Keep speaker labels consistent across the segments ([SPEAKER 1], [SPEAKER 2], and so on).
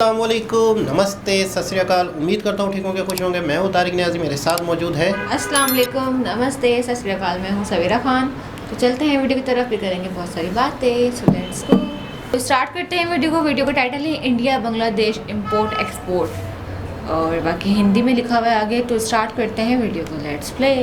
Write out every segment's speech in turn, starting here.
[SPEAKER 1] अस्सलाम वालेकुम, नमस्ते, सत श्री अकाल। उम्मीद करता हूँ ठीक होंगे, खुश होंगे। मैं हूँ तारिक न्याज़ी, मेरे साथ मौजूद है।
[SPEAKER 2] अस्सलाम वालेकुम, नमस्ते, सत श्री अकाल। मैं हूँ सवेरा खान। तो चलते हैं वीडियो की तरफ, भी करेंगे बहुत सारी बातें। So let's go. तो स्टार्ट करते हैं वीडियो का टाइटल है इंडिया बांग्लादेश इंपोर्ट एक्सपोर्ट और बाकी हिंदी में लिखा हुआ है आगे। तो स्टार्ट करते हैं वीडियो को, लेट्स प्ले।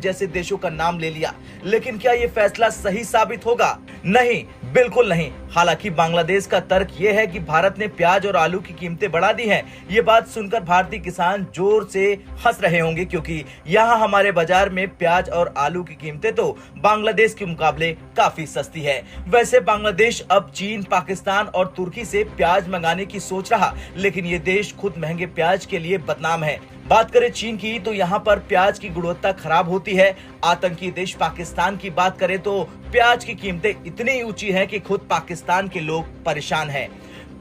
[SPEAKER 3] जैसे देशों का नाम ले लिया, लेकिन क्या ये फैसला सही साबित होगा? नहीं, बिल्कुल नहीं। हालांकि बांग्लादेश का तर्क ये है कि भारत ने प्याज और आलू की कीमतें बढ़ा दी हैं। ये बात सुनकर भारतीय किसान जोर से हंस रहे होंगे, क्योंकि यहाँ हमारे बाजार में प्याज और आलू की कीमतें तो बांग्लादेश के मुकाबले काफी सस्ती है। वैसे बांग्लादेश अब चीन, पाकिस्तान और तुर्की से प्याज मंगाने की सोच रहा, लेकिन ये देश खुद महंगे प्याज के लिए बदनाम है। बात करें चीन की, तो यहाँ पर प्याज की गुणवत्ता खराब होती है। आतंकी देश पाकिस्तान की बात करें तो प्याज की कीमतें इतनी ऊंची हैं कि खुद पाकिस्तान के लोग परेशान हैं।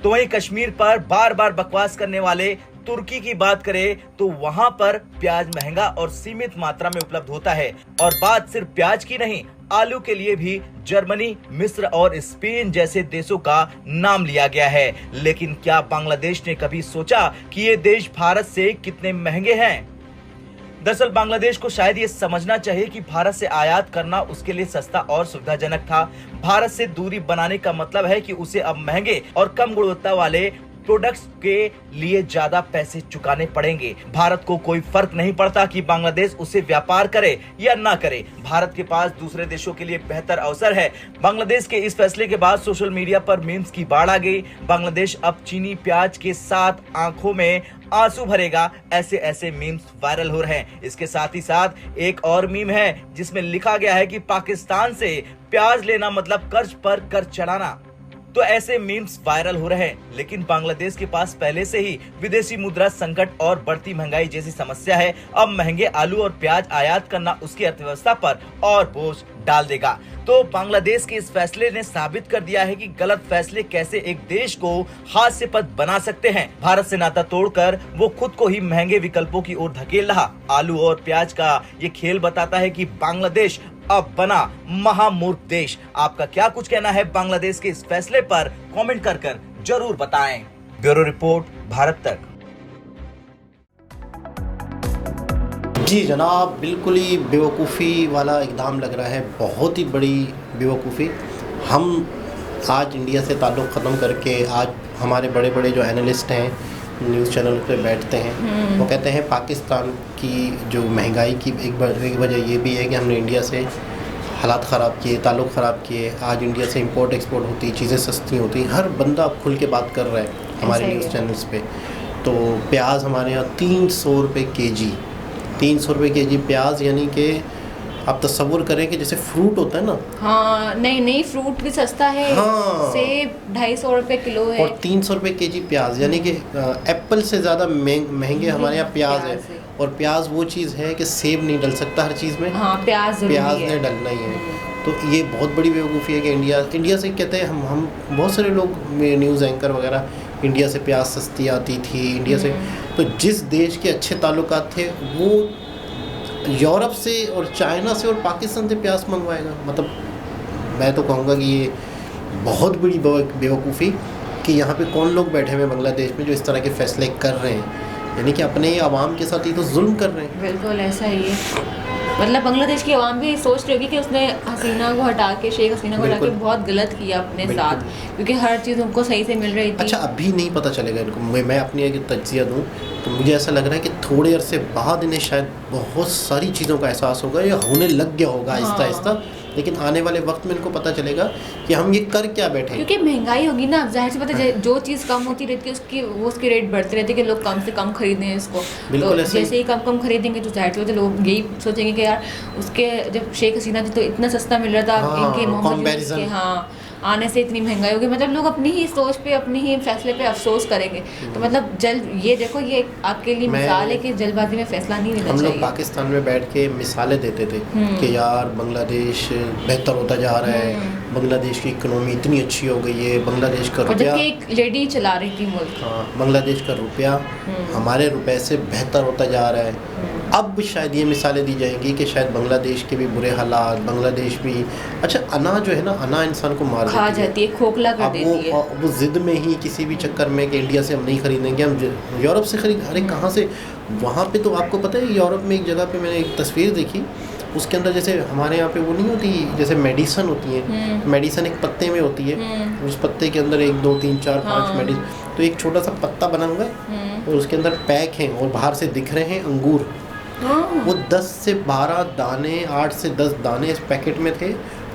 [SPEAKER 3] तो वहीं कश्मीर पर बार बार बकवास करने वाले तुर्की की बात करें तो वहां पर प्याज महंगा और सीमित मात्रा में उपलब्ध होता है। और बात सिर्फ प्याज की नहीं, आलू के लिए भी जर्मनी, मिस्र और स्पेन जैसे देशों का नाम लिया गया है। लेकिन क्या बांग्लादेश ने कभी सोचा कि ये देश भारत से कितने महंगे हैं? दरअसल बांग्लादेश को शायद ये समझना चाहिए कि भारत से आयात करना उसके लिए सस्ता और सुविधाजनक था। भारत से दूरी बनाने का मतलब है कि उसे अब महंगे और कम गुणवत्ता वाले प्रोडक्ट्स के लिए ज्यादा पैसे चुकाने पड़ेंगे। भारत को कोई फर्क नहीं पड़ता कि बांग्लादेश उसे व्यापार करे या ना करे। भारत के पास दूसरे देशों के लिए बेहतर अवसर है। बांग्लादेश के इस फैसले के बाद सोशल मीडिया पर मीम्स की बाढ़ आ गई। बांग्लादेश अब चीनी प्याज के साथ आंखों में आंसू भरेगा, ऐसे मीम्स वायरल हो रहे हैं। इसके साथ ही साथ एक और मीम है जिसमें लिखा गया है कि पाकिस्तान से प्याज लेना मतलब कर्ज पर कर्ज चढ़ाना। तो ऐसे मीम्स वायरल हो रहे हैं। लेकिन बांग्लादेश के पास पहले से ही विदेशी मुद्रा संकट और बढ़ती महंगाई जैसी समस्या है। अब महंगे आलू और प्याज आयात करना उसकी अर्थव्यवस्था पर और बोझ डाल देगा। तो बांग्लादेश के इस फैसले ने साबित कर दिया है कि गलत फैसले कैसे एक देश को हास्यास्पद बना सकते हैं। भारत से नाता तोड़कर वो खुद को ही महंगे विकल्पों की ओर धकेल रहा। आलू और प्याज का ये खेल बताता है कि बांग्लादेश अब बना महामूर्ख देश। आपका क्या कुछ कहना है बांग्लादेश के इस फैसले पर? कमेंट कर जरूर बताएं। ब्यूरो रिपोर्ट, भारत तक।
[SPEAKER 1] जी जनाब, बिल्कुल ही बेवकूफ़ी वाला इक़दाम लग रहा है, बहुत ही बड़ी बेवकूफ़ी। हम आज इंडिया से ताल्लुक़ ख़त्म करके आज हमारे बड़े बड़े जो एनालिस्ट हैं न्यूज़ चैनल पे बैठते हैं, वो कहते हैं पाकिस्तान की जो महंगाई की एक वजह ये भी है कि हमने इंडिया से हालात ख़राब किए, ताल्लुक़ ख़राब किए। आज इंडिया से इंपोर्ट एक्सपोर्ट होती, चीज़ें सस्ती होती। हर बंदा अब खुल के बात कर रहा है हमारे न्यूज़ चैनल्स पे। तो प्याज हमारे यहाँ 300 रुपये केजी, 300 रुपये केजी प्याज, यानी कि आप तस्वुर करें कि जैसे फ्रूट होता है ना।
[SPEAKER 2] हाँ, नहीं फ्रूट भी सस्ता है।
[SPEAKER 1] हाँ,
[SPEAKER 2] सेब 250 रुपये किलो है
[SPEAKER 1] और 300 रुपये केजी प्याज, यानी कि एप्पल से ज़्यादा महंगे हमारे यहाँ प्याज है। और प्याज वो चीज़ है कि सेब नहीं डल सकता हर चीज़ में।
[SPEAKER 2] हाँ, प्याज
[SPEAKER 1] ने डलना ही है। तो ये बहुत बड़ी बेवकूफ़ी है कि इंडिया से कहते हैं हम बहुत सारे लोग न्यूज़ एंकर वगैरह, इंडिया से प्याज सस्ती आती थी इंडिया से। तो जिस देश के अच्छे ताल्लुकात थे वो यूरोप से और चाइना से और पाकिस्तान से प्याज मंगवाएगा। मतलब मैं तो कहूँगा कि ये बहुत बड़ी बेवकूफ़ी कि यहाँ पे कौन लोग बैठे हुए बांग्लादेश में जो इस तरह के फैसले कर रहे हैं, यानी कि अपने आवाम के साथ ही तो जुल्म कर रहे हैं।
[SPEAKER 2] बिल्कुल ऐसा ही है। मतलब बांग्लादेश की आवाम भी सोच रही होगी कि उसने हसीना को हटा के, शेख हसीना को हटा के बहुत गलत किया अपने साथ, क्योंकि हर चीज़ उनको सही से मिल रही थी।
[SPEAKER 1] अच्छा, अभी नहीं पता चलेगा इनको। मैं अपनी अगर तज्जिया दूँ तो मुझे ऐसा लग रहा है कि थोड़े अरसे बाद इन्हें शायद बहुत सारी चीज़ों का एहसास होगा या होने लग गया होगा आहिस्ता आहिस्ता लेकिन आने वाले वक्त में इनको पता चलेगा कि हम ये कर क्या बैठे हैं।
[SPEAKER 2] क्योंकि महंगाई होगी ना, अब जाहिर सी बात है जो चीज़ कम होती रहती है उसकी रेट बढ़ती रहती है कि लोग कम से कम खरीदें इसको।
[SPEAKER 1] बिल्कुल
[SPEAKER 2] तो
[SPEAKER 1] ऐसे ही।
[SPEAKER 2] जैसे ही कम खरीदेंगे तो जाहिर सी बात है लोग यही सोचेंगे कि यार उसके जब शेख हसीना थी तो इतना सस्ता मिल रहा था,
[SPEAKER 1] हाँ,
[SPEAKER 2] इनके मोहम्मद यूनुस
[SPEAKER 1] comparison।
[SPEAKER 2] के हाँ आने से इतनी महंगाई होगी, मतलब लोग अपनी ही सोच पे अपनी ही फैसले पे अफसोस करेंगे। तो मतलब ये देखो ये आपके लिए मिसाल है कि जल्दबाजी में फैसला नहीं लेना
[SPEAKER 1] हम लोग
[SPEAKER 2] चाहिए।
[SPEAKER 1] पाकिस्तान में बैठ के मिसालें देते थे कि यार बांग्लादेश बेहतर होता जा रहा है, बांग्लादेश की इकोनॉमी इतनी अच्छी हो गई है, बांग्लादेश का
[SPEAKER 2] और
[SPEAKER 1] रुपया,
[SPEAKER 2] जबकि एक लेडी चला रही थी मुल्क।
[SPEAKER 1] हाँ बांग्लादेश का रुपया हमारे रुपए से बेहतर होता जा रहा है। अब शायद ये मिसालें दी जाएंगी कि शायद बांग्लादेश के भी बुरे हालात, बांग्लादेश भी अच्छा अना जो है ना, अना इंसान को मार
[SPEAKER 2] खा जाती है, खोखला कर
[SPEAKER 1] अब
[SPEAKER 2] देती है।
[SPEAKER 1] वो ज़िद में ही किसी भी चक्कर में कि इंडिया से हम नहीं खरीदेंगे, हम यूरोप से खरीद, अरे कहाँ से, वहाँ पे तो आपको पता है यूरोप में एक जगह पे मैंने एक तस्वीर देखी, उसके अंदर जैसे हमारे यहाँ पे वो नहीं होती जैसे मेडिसन होती है, मेडिसन एक पत्ते में होती है, उस पत्ते के अंदर 1 2 3 4 5 मेडिसन, तो एक छोटा सा पत्ता बना हुआ है और उसके अंदर पैक हैं और बाहर से दिख रहे हैं अंगूर, वो 10 से 12 दाने 8 से 10 दाने इस पैकेट में थे,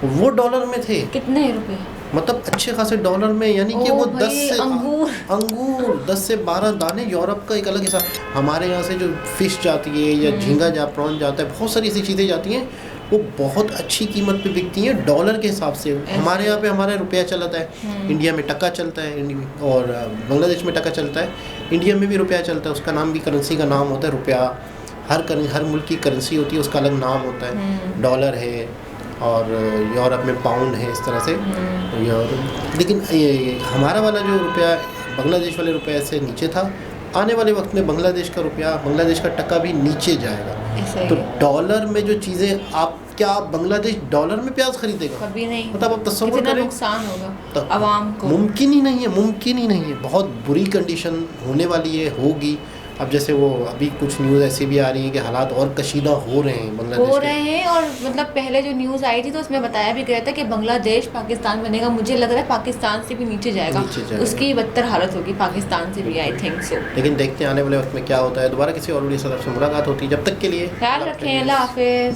[SPEAKER 1] वो डॉलर में थे।
[SPEAKER 2] कितने रुपए?
[SPEAKER 1] मतलब अच्छे खासे डॉलर में, यानी कि वो 10 से
[SPEAKER 2] अंगूर
[SPEAKER 1] 10 से 12 दाने, यूरोप का एक अलग हिसाब। हमारे यहाँ से जो फिश जाती है या झींगा जा प्रॉन जाता है, बहुत सारी ऐसी चीज़ें जाती हैं, वो बहुत अच्छी कीमत पे बिकती हैं डॉलर के हिसाब से। हमारे यहाँ पे हमारा रुपया चलता है, इंडिया में टका चलता है, और बांग्लादेश में टका चलता है, इंडिया में भी रुपया चलता है, उसका नाम भी करेंसी का नाम होता है रुपया। हर मुल्क की करेंसी होती है, उसका अलग नाम होता है, डॉलर है और यूरोप में पाउंड है, इस तरह से। लेकिन ये हमारा वाला जो रुपया बांग्लादेश वाले रुपये से नीचे था, आने वाले वक्त में बांग्लादेश का रुपया, बांग्लादेश का टका भी नीचे जाएगा। तो डॉलर में जो चीज़ें क्या बांग्लादेश डॉलर में प्याज खरीदेगा?
[SPEAKER 2] कभी नहीं।
[SPEAKER 1] मतलब आप तस्वीर करें,
[SPEAKER 2] नुकसान होगा आवाम को,
[SPEAKER 1] मुमकिन ही नहीं है। बहुत बुरी कंडीशन होने वाली है, होगी। अब जैसे वो अभी कुछ न्यूज़ ऐसी भी आ रही है कि हालात और कशीदा हो रहे हैं बांग्लादेश
[SPEAKER 2] हो रहे हैं। और मतलब पहले जो न्यूज़ आई थी तो उसमें बताया भी गया था कि बांग्लादेश पाकिस्तान बनेगा, मुझे लग रहा है पाकिस्तान से भी नीचे जाएगा, उसकी बदतर हालत होगी पाकिस्तान से भी, आई थिंक सो।
[SPEAKER 1] लेकिन देखते हैं आने वाले वक्त में क्या होता है। दोबारा किसी और वीडियो से मुलाकात होती है, जब तक के लिए
[SPEAKER 2] ख्याल रखें, अल्लाह हाफिज़।